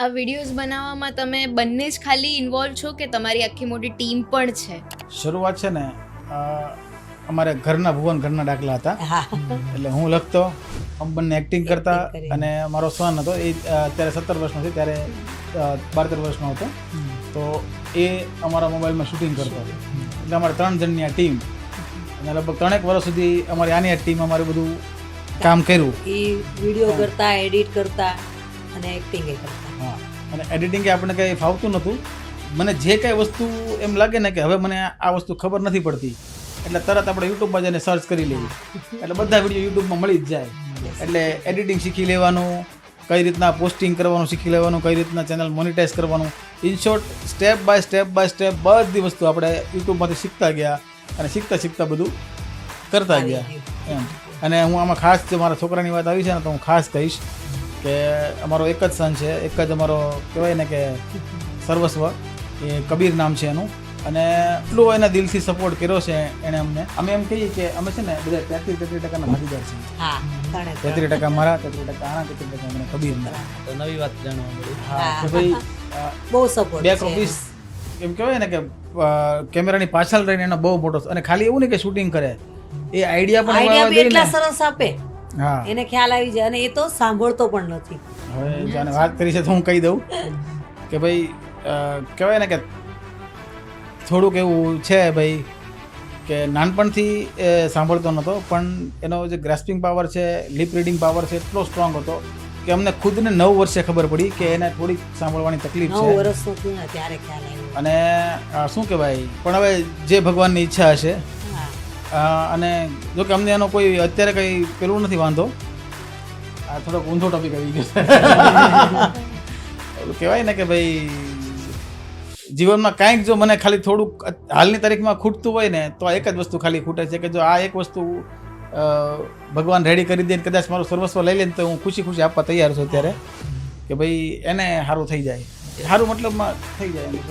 આ વિડીયોઝ બનાવવામાં તમે બંને જ ખાલી ઇન્વોલ્વ છો કે તમારી આખી મોટી ટીમ પણ છે? શરૂઆત છે ને અમારે ઘરના ભુવન ઘરના દાખલા હતા, એટલે હું લખતો, અમે બંને એક્ટિંગ કરતા, અને મારો સન હતો એ અત્યારે 17 વર્ષનો છે, ત્યારે 12-13 વર્ષનો હતો, તો એ અમારા મોબાઈલમાં શૂટિંગ કરતો. એટલે અમારે 3 જણની આ ટીમ, અને લગભગ 3 વર્ષ સુધી અમારી આની આ ટીમ અમારે બધું કામ કર્યું. એ વિડીયો કરતા, એડિટ કરતા અને એક્ટિંગ કરતા. હા, અને એડિટિંગ આપણને કંઈ ફાવતું નહોતું. મને જે કાંઈ વસ્તુ એમ લાગે ને કે હવે મને આ વસ્તુ ખબર નથી પડતી, એટલે તરત આપણે યુટ્યુબમાં જઈને સર્ચ કરી લઈએ, એટલે બધા વિડીયો યુટ્યુબમાં મળી જ જાય. એટલે એડિટિંગ શીખી લેવાનું, કઈ રીતના પોસ્ટિંગ કરવાનું શીખી લેવાનું, કઈ રીતના ચેનલ મોનિટાઈઝ કરવાનું, in short step by step બધી વસ્તુ આપણે યુટ્યુબમાંથી શીખતા ગયા, અને શીખતા શીખતા બધું કરતા ગયા એમ. અને હું આમાં ખાસ જો મારા છોકરાની વાત આવી છે ને, તો હું ખાસ કહીશ કે અમારો એક જ સન છે, એક જ અમારો કહેવાય ને કે સર્વસ્વ, એ કબીર નામ છે એનું, અને એટલું એના દિલથી સપોર્ટ કર્યો છે એણે અમને. અમે એમ કહીએ કે અમે છે ને બધા 33% ભાગીદાર છીએ. હા, 33% મારા, 33% આના, 33% મને કબીરના. તો નવી વાત જાણવા મળી. હા, કે ભાઈ બહુ સપોર્ટ બેક ઓફિસ એમ કહેવાય ને કે કેમેરાની પાછળ રહીને એનો બહુ મોટો, અને ખાલી એવું નહીં કે શૂટિંગ કરે, એ આઈડિયા પણ એટલા સરસ આપે, હા, એને ખ્યાલ આવી જાય, અને એ તો સાંભળતો પણ નથી. હવે જાણે વાત કરી છે તો હું કહી દઉં કે ભાઈ કહેવાય ને કે થોડુંક એવું છે ભાઈ કે નાનપણથી એ સાંભળતો નહોતો, પણ એનો જે ગ્રાસ્પિંગ પાવર છે, લિપ રીડિંગ પાવર છે, એટલો સ્ટ્રોંગ હતો કે અમને ખુદને 9 વર્ષે ખબર પડી કે એને થોડીક સાંભળવાની તકલીફ 9 છે. વર્ષનો થયો ને ત્યારે ખ્યાલ આવ્યો. અને શું કહેવાય, પણ હવે જે ભગવાનની ઈચ્છા હશે. અને જો કે અમને એનો કોઈ અત્યારે કંઈ પેલું નથી વાંધો. આ થોડોક ઊંધો ટોપિક આવી ગયો કહેવાય ને કે ભાઈ જીવનમાં કાંઈક જો મને ખાલી થોડુંક હાલની તારીખમાં ખૂટતું હોય ને, તો આ એક જ વસ્તુ ખાલી ખૂટે છે કે જો આ એક વસ્તુ ભગવાન રેડી કરી દે, કદાચ મારું સર્વસ્વ લઈ લે ને, તો હું ખુશી ખુશી આપવા તૈયાર છું અત્યારે, કે ભાઈ એને સારું થઈ જાય, સારું મતલબમાં થઈ જાય.